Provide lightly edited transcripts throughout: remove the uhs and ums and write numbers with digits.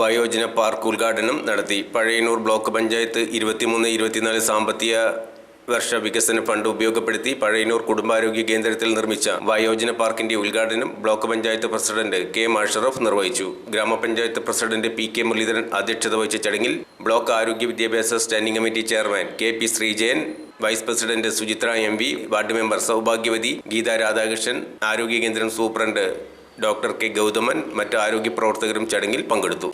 വയോജന പാർക്ക് ഉദ്ഘാടനം നടത്തി. പഴയന്നൂർ ബ്ലോക്ക് പഞ്ചായത്ത് 23-24 സാമ്പത്തിക വർഷ വികസന ഫണ്ട് ഉപയോഗപ്പെടുത്തി പഴയന്നൂർ കുടുംബാരോഗ്യ കേന്ദ്രത്തിൽ നിർമ്മിച്ച വയോജന പാർക്കിന്റെ ഉദ്ഘാടനം block panchayat president K Ashraf നിർവഹിച്ചു. ഗ്രാമപഞ്ചായത്ത് പ്രസിഡന്റ് പി കെ മുരളീധരൻ അധ്യക്ഷത വഹിച്ച ചടങ്ങിൽ ബ്ലോക്ക് ആരോഗ്യ വിദ്യാഭ്യാസ standing committee chairman K P Sreejayan, vice president Suchithra M V, ward member Saubhagyavathi, Geetha Radhakrishnan, ആരോഗ്യ കേന്ദ്രം സൂപ്രണ്ട് ഡോക്ടർ കെ ഗൗതമൻ, മറ്റ് ആരോഗ്യ പ്രവർത്തകരും ചടങ്ങിൽ പങ്കെടുത്തു.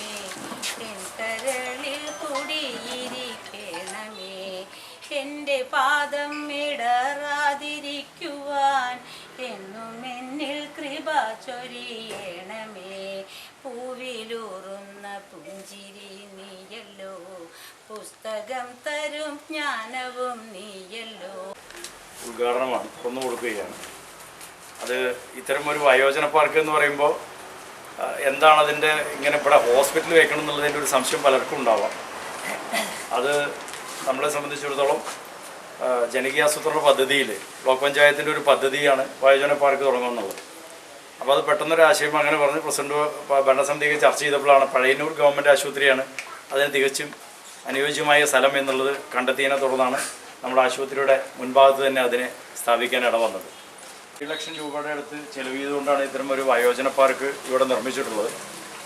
എന്റെ പാദം ഇടറാതിരിക്കുവാൻ എന്നും എന്നിൽ കൃപ ചൊരിയണമേ. പൂവിലൂറുന്ന പുഞ്ചിരി നീയല്ലോ, പുസ്തകം തരും ജ്ഞാനവും നീയല്ലോ. ഉദ്ഘാടനമാണ് കൊന്നു കൊടുക്കുകയാണ്. അത് ഇത്തരം ഒരു വയോജന പാർക്ക് എന്ന് പറയുമ്പോൾ എന്താണ് അതിൻ്റെ ഇങ്ങനെ ഇവിടെ ഹോസ്പിറ്റൽ വെക്കണം എന്നുള്ളതിൻ്റെ ഒരു സംശയം പലർക്കും ഉണ്ടാവാം. അത് നമ്മളെ സംബന്ധിച്ചിടത്തോളം ജനകീയാസൂത്രണ പദ്ധതിയിൽ ബ്ലോക്ക് പഞ്ചായത്തിൻ്റെ ഒരു പദ്ധതിയാണ് വയോജന പാർക്ക് തുടങ്ങുമെന്നുള്ളത്. അപ്പോൾ അത് പെട്ടെന്നൊരു ആശയം അങ്ങനെ പറഞ്ഞ് പ്രസിഡന്റ് ഭരണസമിതിയൊക്കെ ചർച്ച ചെയ്തപ്പോഴാണ് പഴയന്നൂർ ഗവൺമെൻറ് ആശുപത്രിയാണ് അതിന് തികച്ചും അനുയോജ്യമായ സ്ഥലം എന്നുള്ളത് കണ്ടെത്തിയതിനെ തുടർന്നാണ് നമ്മുടെ ആശുപത്രിയുടെ മുൻഭാഗത്ത് തന്നെ അതിനെ സ്ഥാപിക്കാൻ ഇടവന്നത്. 7 ലക്ഷം രൂപയുടെ അടുത്ത് ചെലവ് ചെയ്തുകൊണ്ടാണ് ഇത്തരം ഒരു വയോജന പാർക്ക് ഇവിടെ നിർമ്മിച്ചിട്ടുള്ളത്.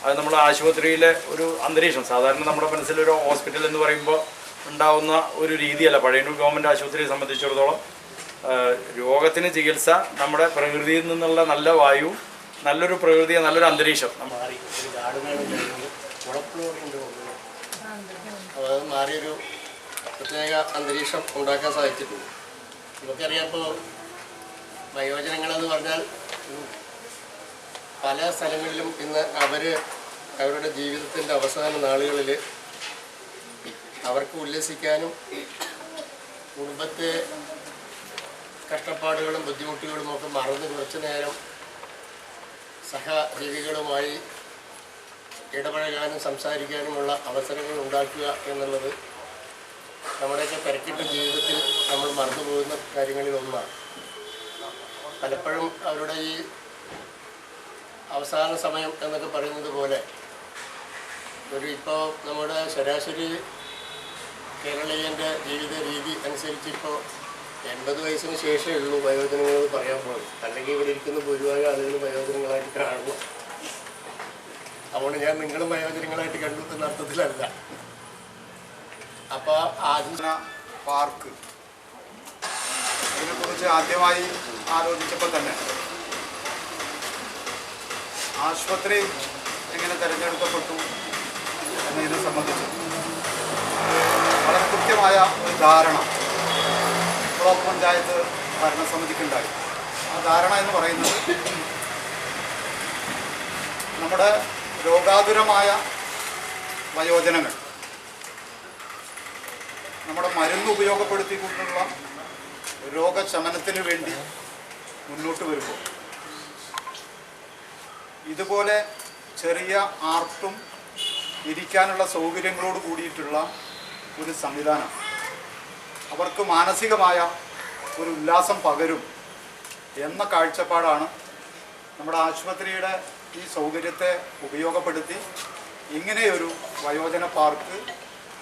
അത് നമ്മുടെ ആശുപത്രിയിലെ ഒരു അന്തരീക്ഷം, സാധാരണ നമ്മുടെ മനസ്സിലൊരു ഹോസ്പിറ്റൽ എന്ന് പറയുമ്പോൾ ഉണ്ടാവുന്ന ഒരു രീതിയല്ല പഴയന്നൂർ ഗവൺമെൻറ് ആശുപത്രിയെ സംബന്ധിച്ചിടത്തോളം. രോഗത്തിന് ചികിത്സ, നമ്മുടെ പ്രകൃതിയിൽ നിന്നുള്ള നല്ല വായു, നല്ലൊരു പ്രകൃതി, നല്ലൊരു അന്തരീക്ഷം മാറിയൊരു പ്രത്യേക അന്തരീക്ഷം ഉണ്ടാക്കാൻ സാധിച്ചിട്ടുണ്ട്. നമുക്കറിയാം, ഇപ്പോൾ വയോജനങ്ങളെന്ന് പറഞ്ഞാൽ പല സ്ഥലങ്ങളിലും ഇന്ന് അവരുടെ ജീവിതത്തിൻ്റെ അവസാന നാളുകളിൽ അവർക്ക് ഉല്ലസിക്കാനും കുടുംബത്തെ കഷ്ടപ്പാടുകളും ബുദ്ധിമുട്ടുകളുമൊക്കെ മറന്ന് കുറച്ചു നേരം സഹജീവികളുമായി ഇടപഴകാനും സംസാരിക്കാനുമുള്ള അവസരങ്ങൾ ഉണ്ടാക്കുക എന്നുള്ളത് നമ്മുടെയൊക്കെ തിരക്കിട്ട ജീവിതത്തിൽ നമ്മൾ മറന്നുപോകുന്ന കാര്യങ്ങളിൽ ഒന്നാണ്. പലപ്പോഴും അവരുടെ ഈ അവസാന സമയം എന്നൊക്കെ പറയുന്നത് പോലെ ഇപ്പോൾ നമ്മുടെ ശരാശരി കേരളീയൻ്റെ ജീവിത രീതി അനുസരിച്ച് ഇപ്പോൾ 80 വയസ്സിന് ശേഷമേ ഉള്ളൂ വയോജനങ്ങൾ പറയാൻ പോകുന്നത്. അല്ലെങ്കിൽ ഇവിടെ ഇരിക്കുന്ന ഭൂരിഭാഗം ആളുകൾ വയോജനങ്ങളായിട്ട് കാണുന്നു. അതുകൊണ്ട് ഞാൻ നിങ്ങളും വയോജനങ്ങളായിട്ട് കണ്ടു എന്ന അർത്ഥത്തിലല്ല. അപ്പോൾ ആദ്യ പാർക്ക് ഇതിനെക്കുറിച്ച് ആദ്യമായി ആലോചിച്ചപ്പോൾ തന്നെ ആശുപത്രി എങ്ങനെ തിരഞ്ഞെടുക്കപ്പെട്ടു എന്നതിനെ സംബന്ധിച്ച് വളരെ കൃത്യമായ ഒരു ധാരണ ബ്ലോക്ക് പഞ്ചായത്ത് ഭരണസമിതിക്കുണ്ടായി. ആ ധാരണ എന്ന് പറയുന്നത് നമ്മുടെ രോഗാതുരമായ വയോജനങ്ങൾ നമ്മുടെ മരുന്ന് ഉപയോഗപ്പെടുത്തിക്കൊണ്ടുള്ള രോഗശമനത്തിന് വേണ്ടി മുന്നോട്ട് വരുമ്പോൾ ഇതുപോലെ ചെറിയ ആർട്ടും ഇരിക്കാനുള്ള സൗകര്യങ്ങളോട് കൂടിയിട്ടുള്ള ഒരു സംവിധാനം അവർക്ക് മാനസികമായ ഒരു ഉല്ലാസം പകരും എന്ന കാഴ്ചപ്പാടാണ് നമ്മുടെ ആശുപത്രിയുടെ ഈ സൗകര്യത്തെ ഉപയോഗപ്പെടുത്തി ഇങ്ങനെയൊരു വയോജന പാർക്ക്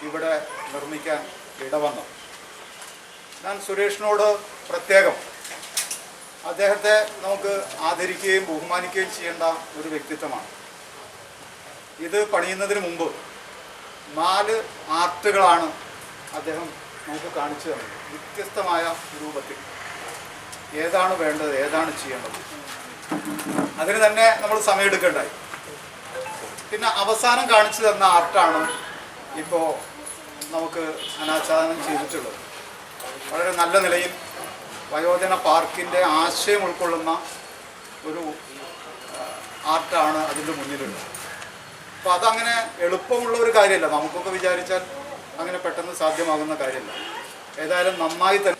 ഇവിടെ നിർമ്മിക്കാൻ ഇടവന്നു. ഞാൻ സുരേഷിനോട് പ്രത്യേകം അദ്ദേഹത്തെ നമുക്ക് ആദരിക്കുകയും ബഹുമാനിക്കുകയും ചെയ്യേണ്ട ഒരു വ്യക്തിത്വമാണ്. ഇത് പണിയുന്നതിന് മുമ്പ് 4 ആർട്ടുകളാണ് അദ്ദേഹം നമുക്ക് കാണിച്ചു തന്നത്. വ്യത്യസ്തമായ രൂപത്തിൽ ഏതാണ് വേണ്ടത്, ഏതാണ് ചെയ്യേണ്ടത്, അതിന് തന്നെ നമ്മൾ സമയമെടുക്കേണ്ടായി. പിന്നെ അവസാനം കാണിച്ചു തന്ന ആർട്ടാണ് ഇപ്പോൾ നമുക്ക് അനാച്ഛാദനം ചെയ്തിട്ടുള്ളത്. വളരെ നല്ല നിലയിൽ വയോജന പാർക്കിൻ്റെ ആശയം ഉൾക്കൊള്ളുന്ന ഒരു ആർട്ടാണ് അതിൻ്റെ മുന്നിലുള്ളത്. അപ്പോൾ അതങ്ങനെ എളുപ്പമുള്ള ഒരു കാര്യമല്ല, നമുക്കൊക്കെ വിചാരിച്ചാൽ അങ്ങനെ പെട്ടെന്ന് സാധ്യമാകുന്ന കാര്യമല്ല. ഏതായാലും നന്നായി തന്നെ